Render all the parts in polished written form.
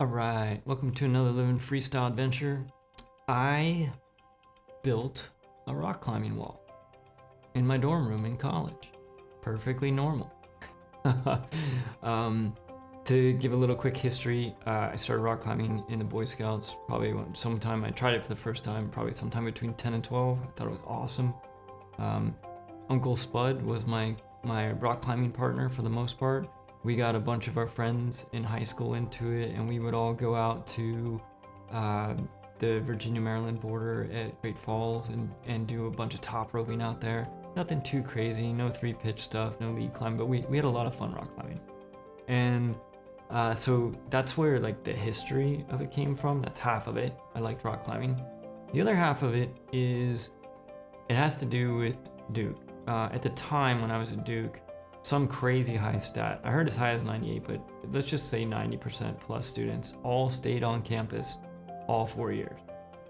Alright, welcome to another Living Freestyle adventure. I built a rock climbing wall in my dorm room in college. Perfectly normal. To give a little quick history, I started rock climbing in the Boy Scouts probably sometime. I tried it for the first time, probably sometime between 10 and 12. I thought it was awesome. Uncle Spud was my rock climbing partner for the most part. We got a bunch of our friends in high school into it, and we would all go out to the Virginia-Maryland border at Great Falls and do a bunch of top roping out there. Nothing too crazy, no 3-pitch stuff, no lead climb, but we had a lot of fun rock climbing. And so that's where like the history of it came from. That's half of it. I liked rock climbing. The other half of it has to do with Duke. At the time when I was at Duke, some crazy high stat, I heard as high as 98, but let's just say 90% plus students all stayed on campus all 4 years.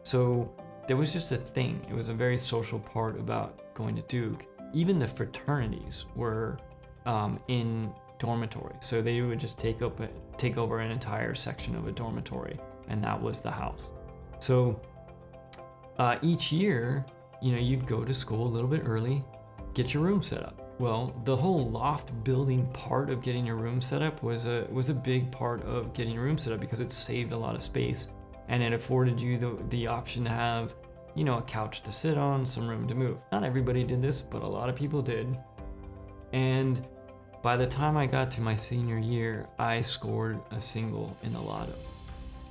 So there was just a thing. It was a very social part about going to Duke. Even the fraternities were in dormitory. So they would just take over an entire section of a dormitory, and that was the house. So each year, you'd go to school a little bit early, get your room set up. Well, the whole loft building part of getting your room set up was a big part of getting your room set up because it saved a lot of space, and it afforded you the option to have, a couch to sit on, some room to move. Not everybody did this, but a lot of people did. And by the time I got to my senior year, I scored a single in the lotto.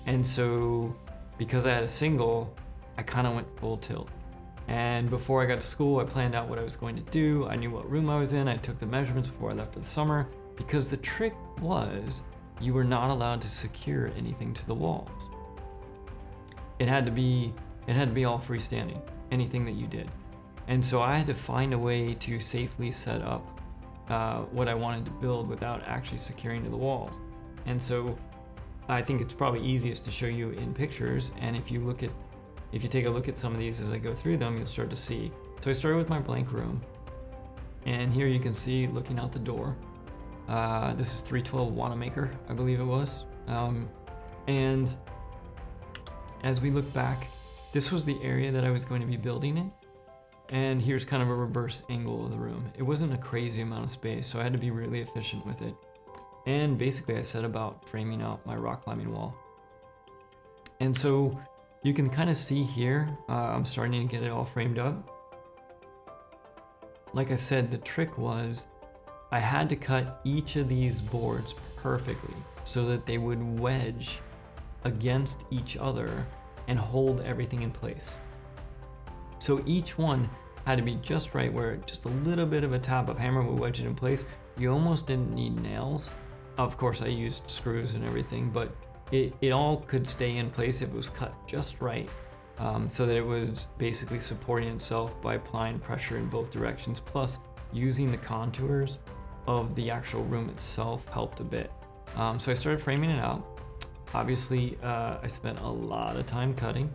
And so because I had a single, I kind of went full tilt. And before I got to school, I planned out what I was going to do. I knew what room I was in. I took the measurements before I left for the summer, because the trick was you were not allowed to secure anything to the walls. It had to be all freestanding, anything that you did. And so I had to find a way to safely set up what I wanted to build without actually securing to the walls. And so I think it's probably easiest to show you in pictures. And if you take a look at some of these as I go through them, you'll start to see. So I started with my blank room, and here you can see looking out the door. This is 312 Wanamaker, I believe it was. And as we look back, this was the area that I was going to be building in. And here's kind of a reverse angle of the room. It wasn't a crazy amount of space, so I had to be really efficient with it. And basically I set about framing out my rock climbing wall. And so you can kind of see here, I'm starting to get it all framed up. Like I said, the trick was I had to cut each of these boards perfectly so that they would wedge against each other and hold everything in place. So each one had to be just right, where just a little bit of a tap of hammer would wedge it in place. You almost didn't need nails. Of course I used screws and everything, but it all could stay in place if it was cut just right, so that it was basically supporting itself by applying pressure in both directions, plus using the contours of the actual room itself helped a bit. So I started framing it out. Obviously, I spent a lot of time cutting,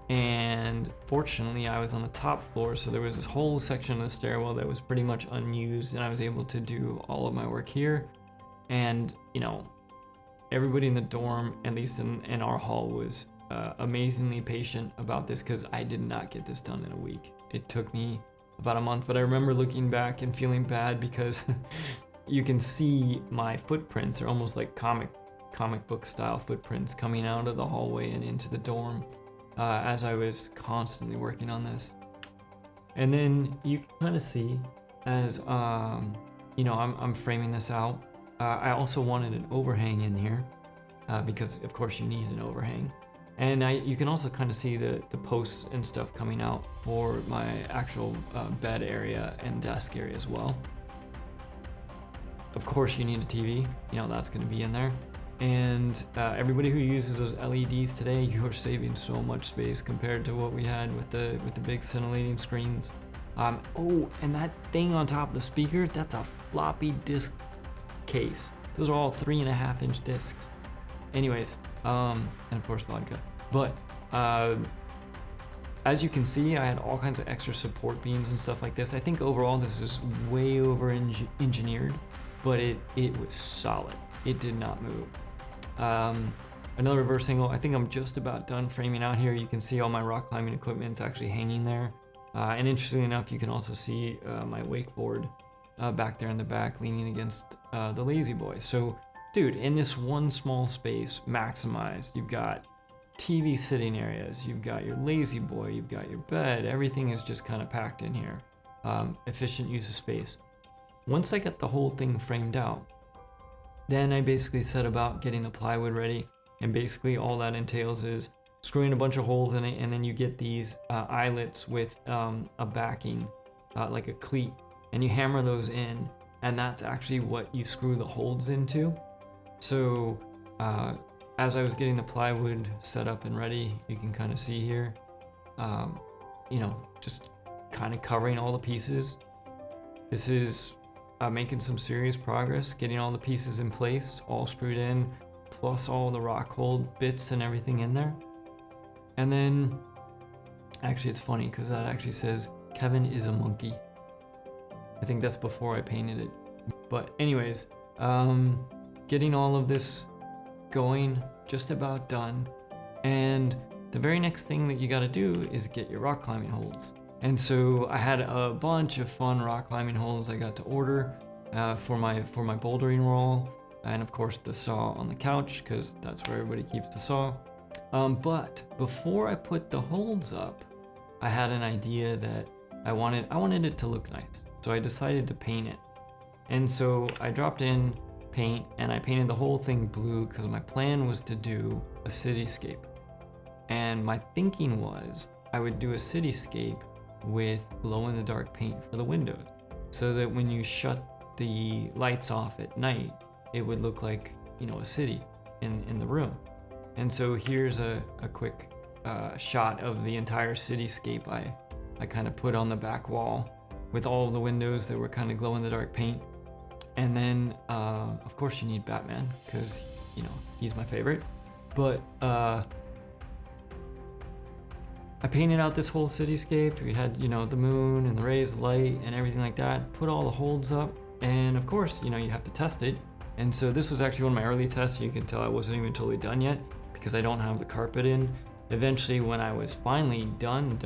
and fortunately I was on the top floor, so there was this whole section of the stairwell that was pretty much unused, and I was able to do all of my work here. And everybody in the dorm, at least in our hall, was amazingly patient about this, because I did not get this done in a week. It took me about a month, but I remember looking back and feeling bad because you can see my footprints. They're almost like comic book style footprints coming out of the hallway and into the dorm as I was constantly working on this. And then you can kind of see as I'm framing this out. I also wanted an overhang in here because of course you need an overhang. And you can also kind of see the posts and stuff coming out for my actual bed area and desk area as well. Of course you need a TV, that's going to be in there. And everybody who uses those LEDs today, you're saving so much space compared to what we had with the big scintillating screens. Oh, and that thing on top of the speaker, that's a floppy disk case. Those are all 3.5-inch discs. Anyways, and of course vodka. But as you can see, I had all kinds of extra support beams and stuff like this. I think overall this is way over engineered, but it was solid. It did not move. Another reverse angle. I think I'm just about done framing out here. You can see all my rock climbing equipment's actually hanging there. And interestingly enough, you can also see my wakeboard back there in the back leaning against the Lazy Boy. So, dude, in this one small space, maximized, you've got TV sitting areas, you've got your Lazy Boy, you've got your bed, everything is just kind of packed in here. Efficient use of space. Once I get the whole thing framed out, then I basically set about getting the plywood ready, and basically all that entails is screwing a bunch of holes in it, and then you get these eyelets with a backing, like a cleat, and you hammer those in, and that's actually what you screw the holes into. So as I was getting the plywood set up and ready, you can kind of see here, you know, just kind of covering all the pieces. This is making some serious progress, getting all the pieces in place, all screwed in, plus all the rock hold bits and everything in there. And then, actually it's funny because that actually says, Kevin is a monkey. I think that's before I painted it. But anyways, getting all of this going, just about done. And the very next thing that you got to do is get your rock climbing holds. And so I had a bunch of fun rock climbing holds I got to order for my bouldering roll, and of course the saw on the couch, because that's where everybody keeps the saw. But before I put the holds up, I had an idea that I wanted it to look nice. So I decided to paint it. And so I dropped in paint and I painted the whole thing blue because my plan was to do a cityscape. And my thinking was I would do a cityscape with glow-in-the-dark paint for the windows, so that when you shut the lights off at night, it would look like, you know, a city in the room. And so here's a quick shot of the entire cityscape I kind of put on the back wall with all of the windows that were kind of glow-in-the-dark paint. And then of course you need Batman, because, you know, he's my favorite. But I painted out this whole cityscape. We had, you know, the moon and the rays of light and everything like that. Put all the holds up, and of course, you know, you have to test it. And so this was actually one of my early tests. You can tell I wasn't even totally done yet because I don't have the carpet in. Eventually, when I was finally done,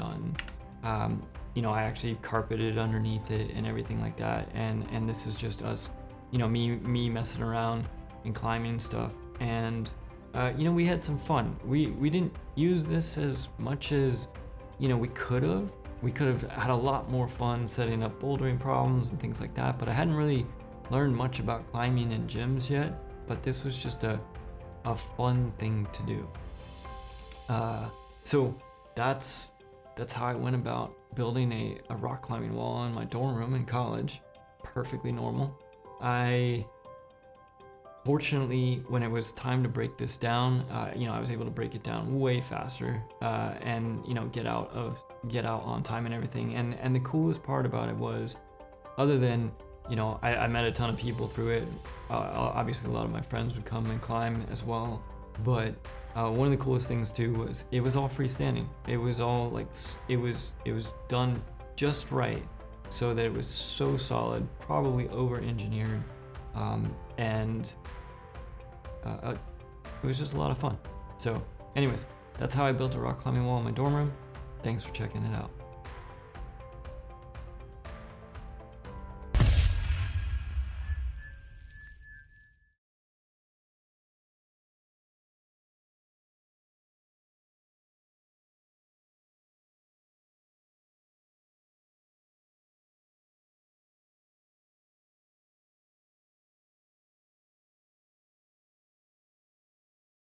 you know, I actually carpeted underneath it and everything like that. And this is just us, you know, me messing around and climbing stuff. And you know, we had some fun. We didn't use this as much as, you know, we could have. We could have had a lot more fun setting up bouldering problems and things like that, but I hadn't really learned much about climbing in gyms yet. But this was just a fun thing to do. So that's how I went about building a rock climbing wall in my dorm room in college. Perfectly normal. Fortunately, when it was time to break this down, you know, I was able to break it down way faster, and, you know, get out on time and everything. And the coolest part about it was, other than, you know, I met a ton of people through it. Obviously, a lot of my friends would come and climb as well. But one of the coolest things too was it was all freestanding. It was all like it was done just right, so that it was so solid, probably over-engineered. And it was just a lot of fun. So anyways, that's how I built a rock climbing wall in my dorm room. Thanks for checking it out.